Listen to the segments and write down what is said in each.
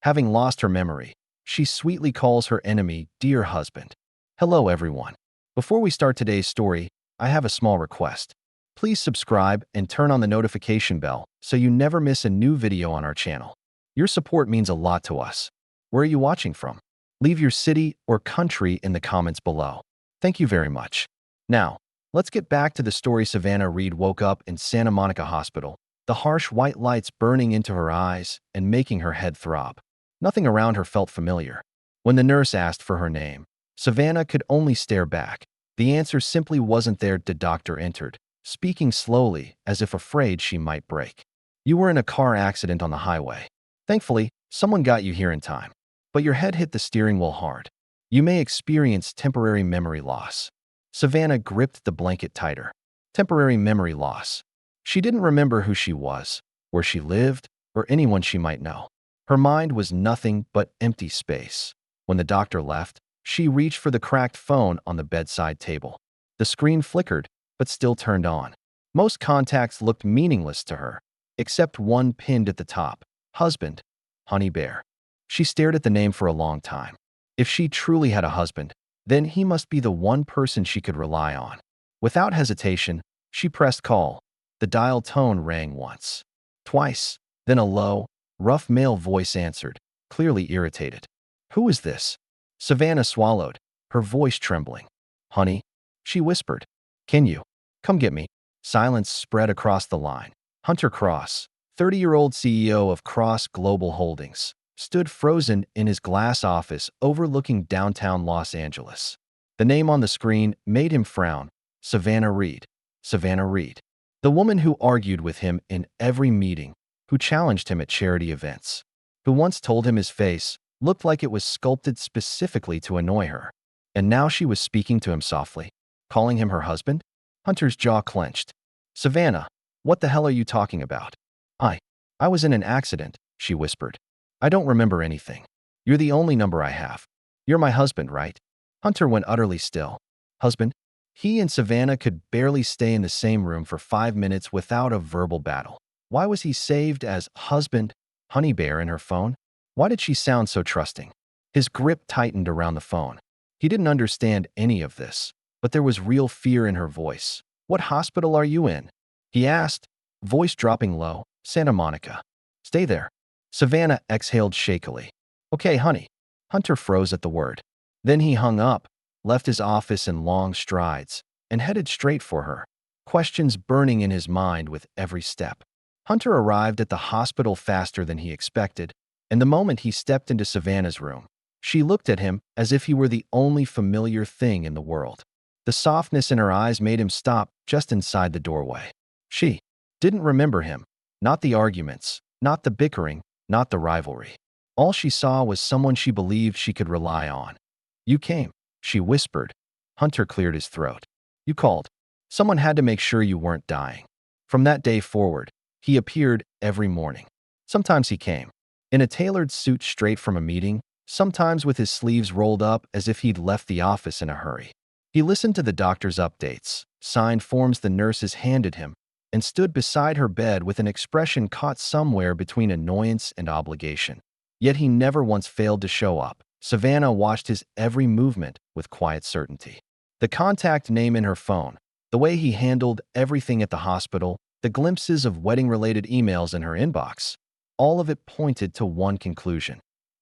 Having lost her memory, she sweetly calls her enemy dear husband. Hello, everyone. Before we start today's story, I have a small request. Please subscribe and turn on the notification bell so you never miss a new video on our channel. Your support means a lot to us. Where are you watching from? Leave your city or country in the comments below. Thank you very much. Now, let's get back to the story. Savannah Reed woke up in Santa Monica Hospital, the harsh white lights burning into her eyes and making her head throb. Nothing around her felt familiar. When the nurse asked for her name, Savannah could only stare back. The answer simply wasn't there. The doctor entered, speaking slowly as if afraid she might break. You were in a car accident on the highway. Thankfully, someone got you here in time. But your head hit the steering wheel hard. You may experience temporary memory loss. Savannah gripped the blanket tighter. Temporary memory loss. She didn't remember who she was, where she lived, or anyone she might know. Her mind was nothing but empty space. When the doctor left, she reached for the cracked phone on the bedside table. The screen flickered, but still turned on. Most contacts looked meaningless to her, except one pinned at the top. Husband, Honey Bear. She stared at the name for a long time. If she truly had a husband, then he must be the one person she could rely on. Without hesitation, she pressed call. The dial tone rang once, twice, then a low, rough male voice answered, clearly irritated. Who is this? Savannah swallowed, her voice trembling. Honey, she whispered. Can you come get me? Silence spread across the line. Hunter Cross, 30-year-old CEO of Cross Global Holdings, stood frozen in his glass office overlooking downtown Los Angeles. The name on the screen made him frown. Savannah Reed. Savannah Reed. The woman who argued with him in every meeting, who challenged him at charity events, who once told him his face looked like it was sculpted specifically to annoy her. And now she was speaking to him softly, calling him her husband? Hunter's jaw clenched. Savannah, what the hell are you talking about? I was in an accident, she whispered. I don't remember anything. You're the only number I have. You're my husband, right? Hunter went utterly still. Husband? He and Savannah could barely stay in the same room for 5 minutes without a verbal battle. Why was he saved as husband, Honey Bear in her phone? Why did she sound so trusting? His grip tightened around the phone. He didn't understand any of this, but there was real fear in her voice. What hospital are you in? He asked, voice dropping low. Santa Monica. Stay there. Savannah exhaled shakily. Okay, honey. Hunter froze at the word. Then he hung up, left his office in long strides, and headed straight for her, questions burning in his mind with every step. Hunter arrived at the hospital faster than he expected, and the moment he stepped into Savannah's room, she looked at him as if he were the only familiar thing in the world. The softness in her eyes made him stop just inside the doorway. She didn't remember him, not the arguments, not the bickering, not the rivalry. All she saw was someone she believed she could rely on. You came, she whispered. Hunter cleared his throat. You called. Someone had to make sure you weren't dying. From that day forward, he appeared every morning. Sometimes he came in a tailored suit straight from a meeting, sometimes with his sleeves rolled up as if he'd left the office in a hurry. He listened to the doctor's updates, signed forms the nurses handed him, and stood beside her bed with an expression caught somewhere between annoyance and obligation. Yet he never once failed to show up. Savannah watched his every movement with quiet certainty. The contact name in her phone, the way he handled everything at the hospital, the glimpses of wedding-related emails in her inbox, all of it pointed to one conclusion.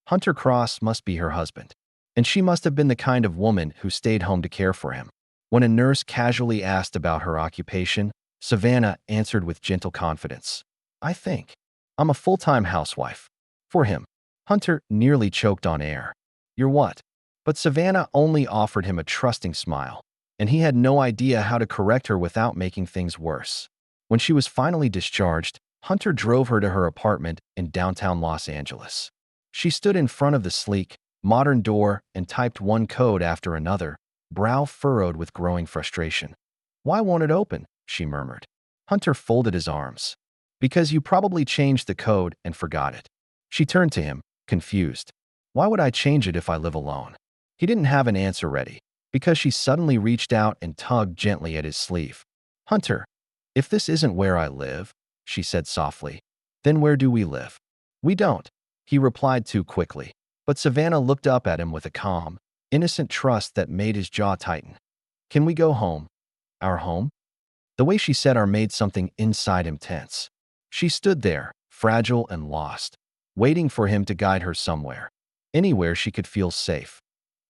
Hunter Cross must be her husband, and she must have been the kind of woman who stayed home to care for him. When a nurse casually asked about her occupation, Savannah answered with gentle confidence. I'm a full-time housewife. For him. Hunter nearly choked on air. You're what? But Savannah only offered him a trusting smile, and he had no idea how to correct her without making things worse. When she was finally discharged, Hunter drove her to her apartment in downtown Los Angeles. She stood in front of the sleek, modern door and typed one code after another, brow furrowed with growing frustration. Why won't it open? She murmured. Hunter folded his arms. Because you probably changed the code and forgot it. She turned to him, confused. Why would I change it if I live alone? He didn't have an answer ready, because she suddenly reached out and tugged gently at his sleeve. Hunter, if this isn't where I live, she said softly, then where do we live? We don't. He replied too quickly. But Savannah looked up at him with a calm, innocent trust that made his jaw tighten. Can we go home? Our home? The way she said our made something inside him tense. She stood there, fragile and lost, waiting for him to guide her somewhere. Anywhere she could feel safe.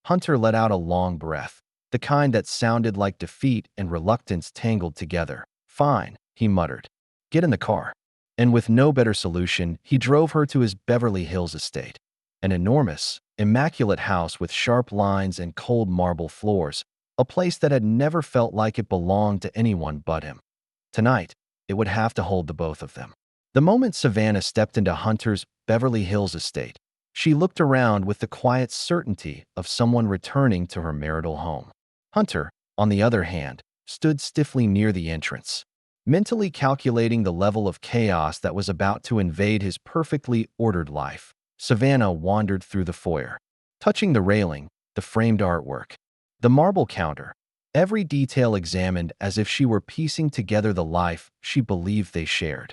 Hunter let out a long breath, the kind that sounded like defeat and reluctance tangled together. Fine, he muttered. Get in the car. And with no better solution, he drove her to his Beverly Hills estate. An enormous, immaculate house with sharp lines and cold marble floors, a place that had never felt like it belonged to anyone but him. Tonight, it would have to hold the both of them. The moment Savannah stepped into Hunter's Beverly Hills estate, she looked around with the quiet certainty of someone returning to her marital home. Hunter, on the other hand, stood stiffly near the entrance, mentally calculating the level of chaos that was about to invade his perfectly ordered life. Savannah wandered through the foyer, touching the railing, the framed artwork, the marble counter, every detail examined as if she were piecing together the life she believed they shared.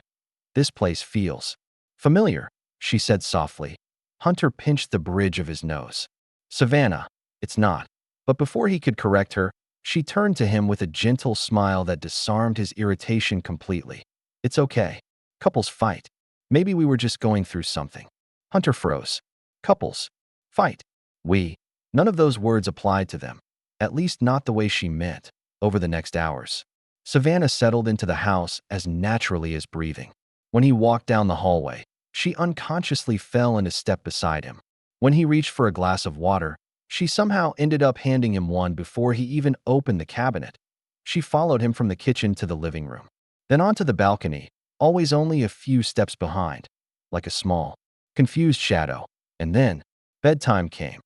This place feels familiar, she said softly. Hunter pinched the bridge of his nose. Savannah, it's not. But before he could correct her, she turned to him with a gentle smile that disarmed his irritation completely. It's okay. Couples fight. Maybe we were just going through something. Hunter froze. Couples. Fight. We. None of those words applied to them. At least not the way she meant. Over the next hours, Savannah settled into the house as naturally as breathing. When he walked down the hallway, she unconsciously fell in a step beside him. When he reached for a glass of water, she somehow ended up handing him one before he even opened the cabinet. She followed him from the kitchen to the living room, then onto the balcony, always only a few steps behind, like a small, confused shadow. And then, bedtime came.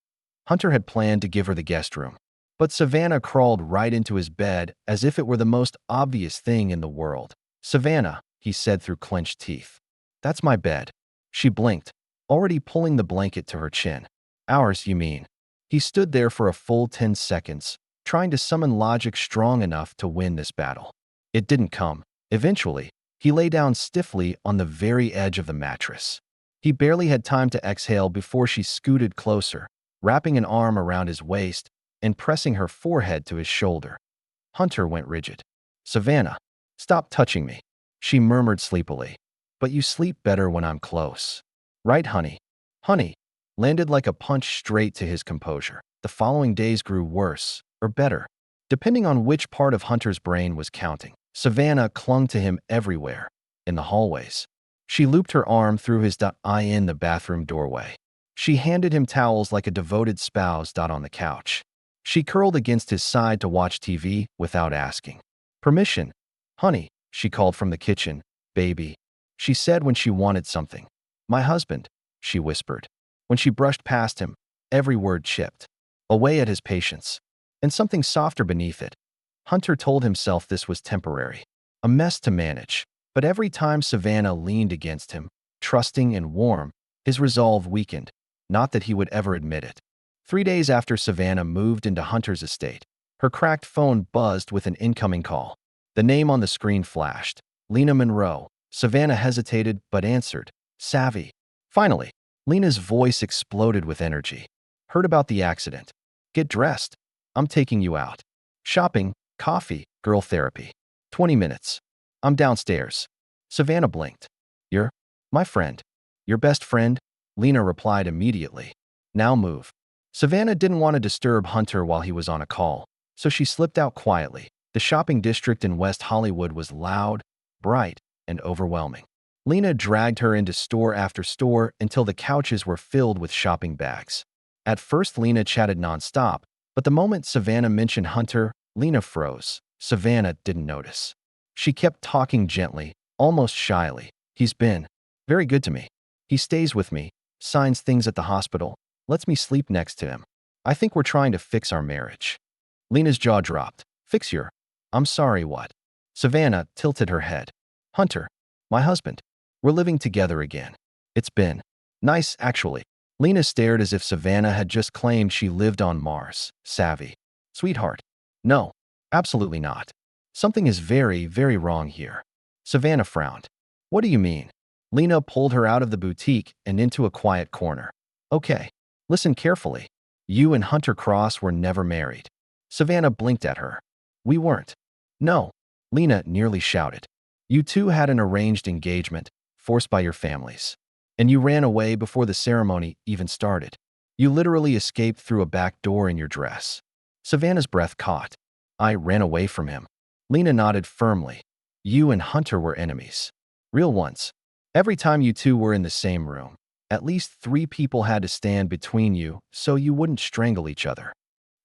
Hunter had planned to give her the guest room, but Savannah crawled right into his bed as if it were the most obvious thing in the world. Savannah, he said through clenched teeth. That's my bed. She blinked, already pulling the blanket to her chin. Ours, you mean? He stood there for a full 10 seconds, trying to summon logic strong enough to win this battle. It didn't come. Eventually, he lay down stiffly on the very edge of the mattress. He barely had time to exhale before she scooted closer, wrapping an arm around his waist and pressing her forehead to his shoulder. Hunter went rigid. Savannah, stop touching me, she murmured sleepily. But you sleep better when I'm close. Right, honey? Honey landed like a punch straight to his composure. The following days grew worse, or better, depending on which part of Hunter's brain was counting. Savannah clung to him everywhere, in the hallways. She looped her arm through his in the bathroom doorway. She handed him towels like a devoted spouse on the couch. She curled against his side to watch TV without asking permission. Honey, she called from the kitchen. Baby, she said when she wanted something. My husband, she whispered. When she brushed past him, every word chipped away at his patience, and something softer beneath it. Hunter told himself this was temporary, a mess to manage. But every time Savannah leaned against him, trusting and warm, his resolve weakened, not that he would ever admit it. 3 days after Savannah moved into Hunter's estate, her cracked phone buzzed with an incoming call. The name on the screen flashed. Lena Monroe. Savannah hesitated but answered. Savvy. Finally, Lena's voice exploded with energy. Heard about the accident. Get dressed. I'm taking you out. Shopping, coffee, girl therapy. 20 minutes. I'm downstairs. Savannah blinked. You're my friend. Your best friend? Lena replied immediately. Now move. Savannah didn't want to disturb Hunter while he was on a call, so she slipped out quietly. The shopping district in West Hollywood was loud, bright, and overwhelming. Lena dragged her into store after store until the couches were filled with shopping bags. At first, Lena chatted nonstop, but the moment Savannah mentioned Hunter, Lena froze. Savannah didn't notice. She kept talking gently, almost shyly. He's been very good to me. He stays with me, signs things at the hospital, lets me sleep next to him. I think we're trying to fix our marriage. Lena's jaw dropped. Fix your? I'm sorry, what? Savannah tilted her head. Hunter, my husband. We're living together again. It's been nice, actually. Lena stared as if Savannah had just claimed she lived on Mars. Savvy. Sweetheart. No, absolutely not. Something is very, very wrong here. Savannah frowned. What do you mean? Lena pulled her out of the boutique and into a quiet corner. Okay, listen carefully. You and Hunter Cross were never married. Savannah blinked at her. We weren't. No, Lena nearly shouted. You two had an arranged engagement, forced by your families. And you ran away before the ceremony even started. You literally escaped through a back door in your dress. Savannah's breath caught. I ran away from him. Lena nodded firmly. You and Hunter were enemies. Real ones. Every time you two were in the same room, at least 3 people had to stand between you so you wouldn't strangle each other.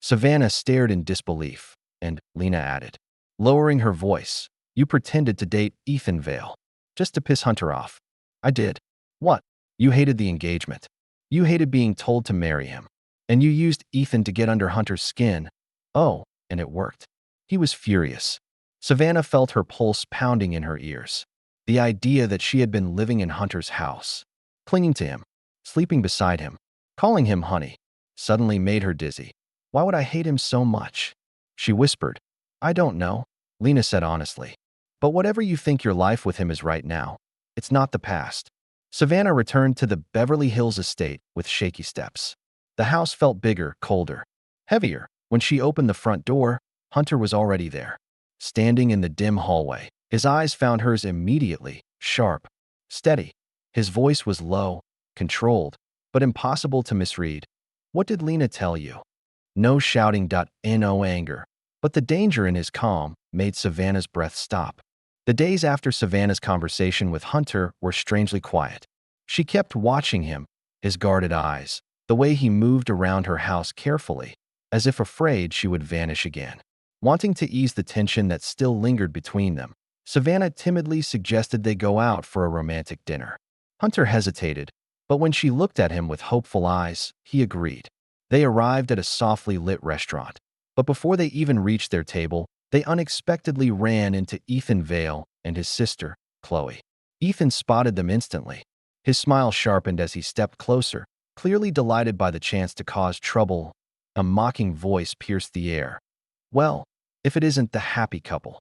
Savannah stared in disbelief, and Lena added, lowering her voice, you pretended to date Ethan Vale, just to piss Hunter off. I did. What? You hated the engagement. You hated being told to marry him. And you used Ethan to get under Hunter's skin. Oh, and it worked. He was furious. Savannah felt her pulse pounding in her ears. The idea that she had been living in Hunter's house, clinging to him, sleeping beside him, calling him honey, suddenly made her dizzy. Why would I hate him so much? She whispered. I don't know, Lena said honestly. But whatever you think your life with him is right now, it's not the past. Savannah returned to the Beverly Hills estate with shaky steps. The house felt bigger, colder, heavier. When she opened the front door, Hunter was already there. Standing in the dim hallway, his eyes found hers immediately, sharp, steady. His voice was low, controlled, but impossible to misread. What did Lena tell you? No shouting. No anger. But the danger in his calm made Savannah's breath stop. The days after Savannah's conversation with Hunter were strangely quiet. She kept watching him, his guarded eyes, the way he moved around her house carefully, as if afraid she would vanish again. Wanting to ease the tension that still lingered between them, Savannah timidly suggested they go out for a romantic dinner. Hunter hesitated, but when she looked at him with hopeful eyes, he agreed. They arrived at a softly lit restaurant, but before they even reached their table, they unexpectedly ran into Ethan Vale and his sister, Chloe. Ethan spotted them instantly. His smile sharpened as he stepped closer, clearly delighted by the chance to cause trouble. A mocking voice pierced the air. Well, if it isn't the happy couple.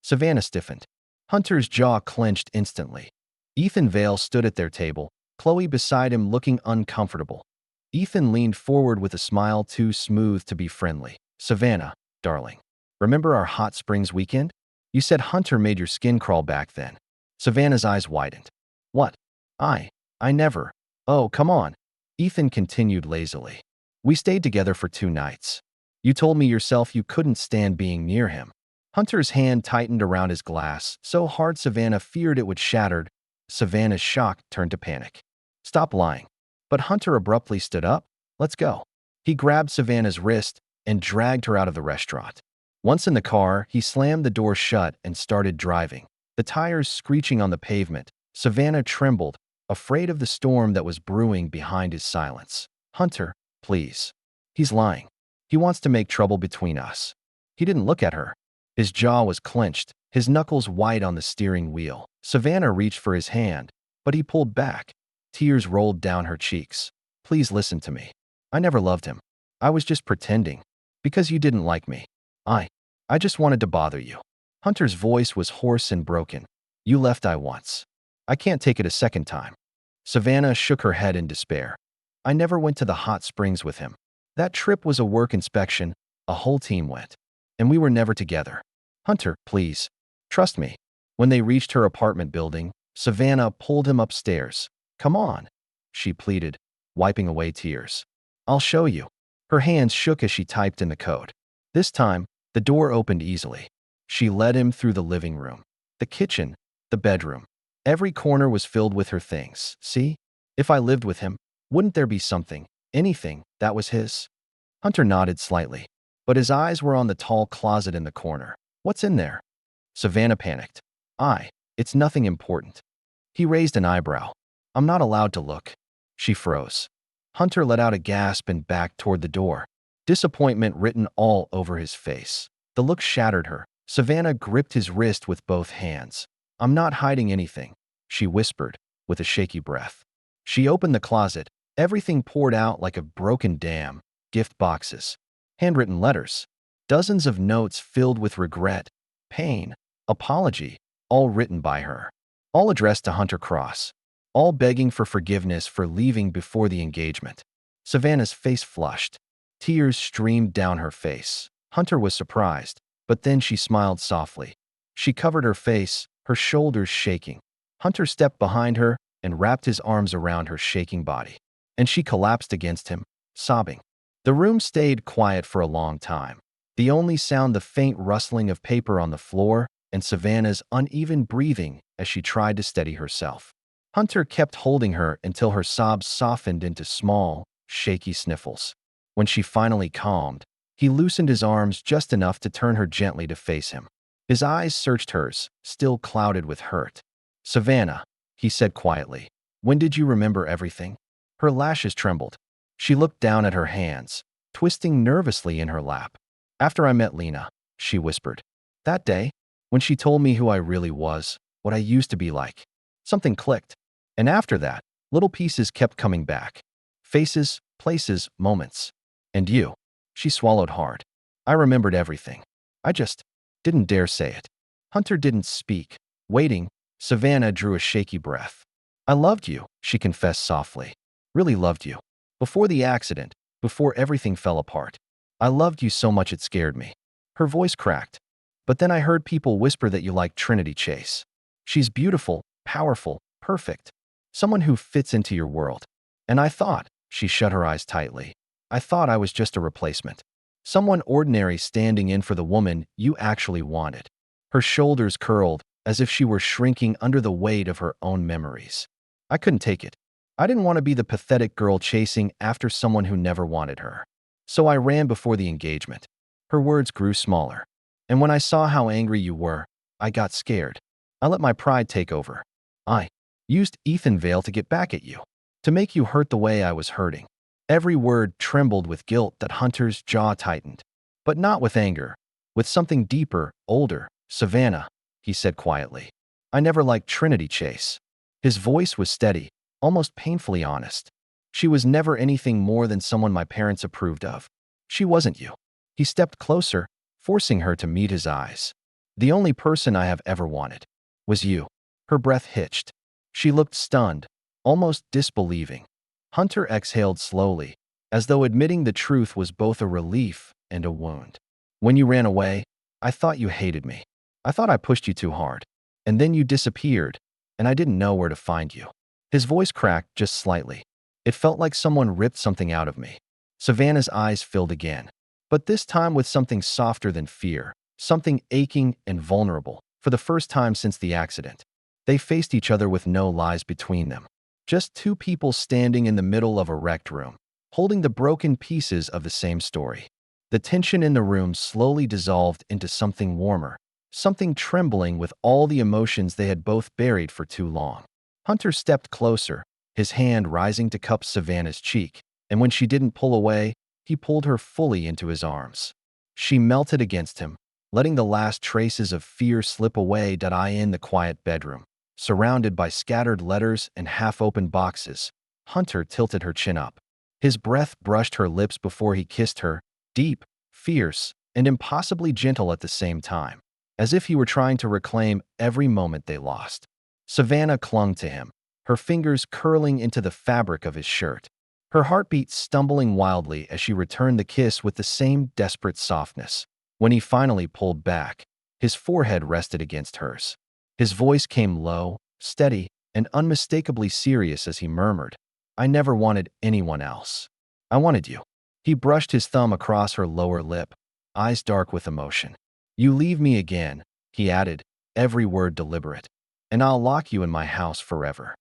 Savannah stiffened. Hunter's jaw clenched instantly. Ethan Vale stood at their table, Chloe beside him looking uncomfortable. Ethan leaned forward with a smile too smooth to be friendly. Savannah, darling. Remember our hot springs weekend? You said Hunter made your skin crawl back then. Savannah's eyes widened. What? I never. Oh, come on. Ethan continued lazily. We stayed together for 2 nights. You told me yourself you couldn't stand being near him. Hunter's hand tightened around his glass, so hard Savannah feared it would shatter. Savannah's shock turned to panic. Stop lying. But Hunter abruptly stood up. Let's go. He grabbed Savannah's wrist and dragged her out of the restaurant. Once in the car, he slammed the door shut and started driving. The tires screeching on the pavement, Savannah trembled, afraid of the storm that was brewing behind his silence. Hunter, please. He's lying. He wants to make trouble between us. He didn't look at her. His jaw was clenched, his knuckles white on the steering wheel. Savannah reached for his hand, but he pulled back. Tears rolled down her cheeks. Please listen to me. I never loved him. I was just pretending. Because you didn't like me. I just wanted to bother you. Hunter's voice was hoarse and broken. You left once. I can't take it a second time. Savannah shook her head in despair. I never went to the hot springs with him. That trip was a work inspection. A whole team went. And we were never together. Hunter, please. Trust me. When they reached her apartment building, Savannah pulled him upstairs. Come on, she pleaded, wiping away tears. I'll show you. Her hands shook as she typed in the code. This time, the door opened easily. She led him through the living room, the kitchen, the bedroom. Every corner was filled with her things. See? If I lived with him, wouldn't there be something, anything, that was his? Hunter nodded slightly, but his eyes were on the tall closet in the corner. What's in there? Savannah panicked. It's nothing important. He raised an eyebrow. I'm not allowed to look. She froze. Hunter let out a gasp and backed toward the door. Disappointment written all over his face. The look shattered her. Savannah gripped his wrist with both hands. I'm not hiding anything, she whispered, with a shaky breath. She opened the closet. Everything poured out like a broken dam. Gift boxes, handwritten letters, dozens of notes filled with regret, pain, apology, all written by her. All addressed to Hunter Cross. all begging for forgiveness for leaving before the engagement. Savannah's face flushed. Tears streamed down her face. Hunter was surprised, but then she smiled softly. She covered her face, her shoulders shaking. Hunter stepped behind her and wrapped his arms around her shaking body. And she collapsed against him, sobbing. The room stayed quiet for a long time. The only sound the faint rustling of paper on the floor and Savannah's uneven breathing as she tried to steady herself. Hunter kept holding her until her sobs softened into small, shaky sniffles. When she finally calmed, he loosened his arms just enough to turn her gently to face him. His eyes searched hers, still clouded with hurt. "Savannah," he said quietly, "when did you remember everything?" Her lashes trembled. She looked down at her hands, twisting nervously in her lap. "After I met Lena," she whispered. "That day, when she told me who I really was, what I used to be like. Something clicked. And after that, little pieces kept coming back. Faces, places, moments. And you." She swallowed hard. "I remembered everything. I just didn't dare say it." Hunter didn't speak. Waiting, Savannah drew a shaky breath. "I loved you," she confessed softly. "Really loved you. Before the accident, before everything fell apart. I loved you so much it scared me." Her voice cracked. "But then I heard people whisper that you like Trinity Chase. She's beautiful, powerful, perfect. Someone who fits into your world. And I thought," she shut her eyes tightly, "I thought I was just a replacement. Someone ordinary standing in for the woman you actually wanted." Her shoulders curled as if she were shrinking under the weight of her own memories. "I couldn't take it. I didn't want to be the pathetic girl chasing after someone who never wanted her. So I ran before the engagement." Her words grew smaller. "And when I saw how angry you were, I got scared. I let my pride take over. I used Ethan Vale to get back at you, to make you hurt the way I was hurting." Every word trembled with guilt that Hunter's jaw tightened. But not with anger, with something deeper, older. "Savannah," he said quietly, "I never liked Trinity Chase." His voice was steady, almost painfully honest. "She was never anything more than someone my parents approved of. She wasn't you." He stepped closer, forcing her to meet his eyes. "The only person I have ever wanted was you." Her breath hitched. She looked stunned, almost disbelieving. Hunter exhaled slowly, as though admitting the truth was both a relief and a wound. "When you ran away, I thought you hated me. I thought I pushed you too hard. And then you disappeared, and I didn't know where to find you." His voice cracked just slightly. "It felt like someone ripped something out of me." Savannah's eyes filled again, but this time with something softer than fear, something aching and vulnerable, for the first time since the accident. They faced each other with no lies between them. Just two people standing in the middle of a wrecked room, holding the broken pieces of the same story. The tension in the room slowly dissolved into something warmer, something trembling with all the emotions they had both buried for too long. Hunter stepped closer, his hand rising to cup Savannah's cheek, and when she didn't pull away, he pulled her fully into his arms. She melted against him, letting the last traces of fear slip away. In the quiet bedroom, surrounded by scattered letters and half-open boxes, Hunter tilted her chin up. His breath brushed her lips before he kissed her, deep, fierce, and impossibly gentle at the same time, as if he were trying to reclaim every moment they lost. Savannah clung to him, her fingers curling into the fabric of his shirt, her heartbeat stumbling wildly as she returned the kiss with the same desperate softness. When he finally pulled back, his forehead rested against hers. His voice came low, steady, and unmistakably serious as he murmured, "I never wanted anyone else. I wanted you." He brushed his thumb across her lower lip, eyes dark with emotion. "You leave me again," he added, every word deliberate, "and I'll lock you in my house forever."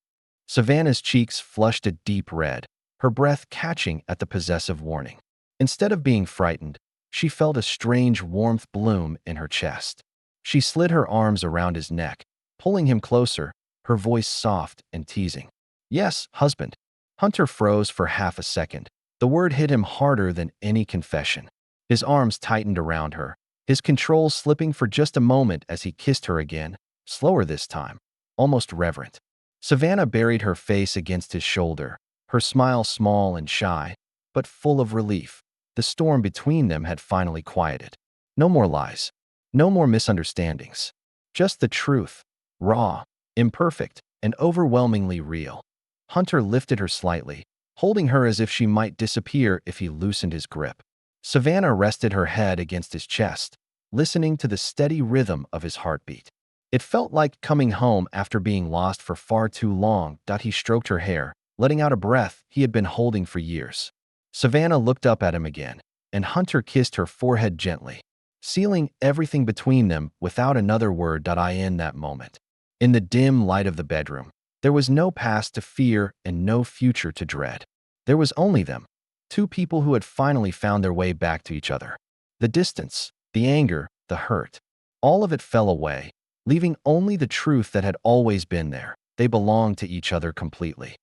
Savannah's cheeks flushed a deep red, her breath catching at the possessive warning. Instead of being frightened, she felt a strange warmth bloom in her chest. She slid her arms around his neck, pulling him closer, her voice soft and teasing. "Yes, husband." Hunter froze for half a second. The word hit him harder than any confession. His arms tightened around her, his control slipping for just a moment as he kissed her again, slower this time, almost reverent. Savannah buried her face against his shoulder, her smile small and shy, but full of relief. The storm between them had finally quieted. No more lies. No more misunderstandings. Just the truth, raw, imperfect, and overwhelmingly real. Hunter lifted her slightly, holding her as if she might disappear if he loosened his grip. Savannah rested her head against his chest, listening to the steady rhythm of his heartbeat. It felt like coming home after being lost for far too long. He stroked her hair, letting out a breath he had been holding for years. Savannah looked up at him again, and Hunter kissed her forehead gently, sealing everything between them without another word. In that moment, in the dim light of the bedroom, there was no past to fear and no future to dread. There was only them, two people who had finally found their way back to each other. The distance, the anger, the hurt, all of it fell away, leaving only the truth that had always been there. They belonged to each other completely.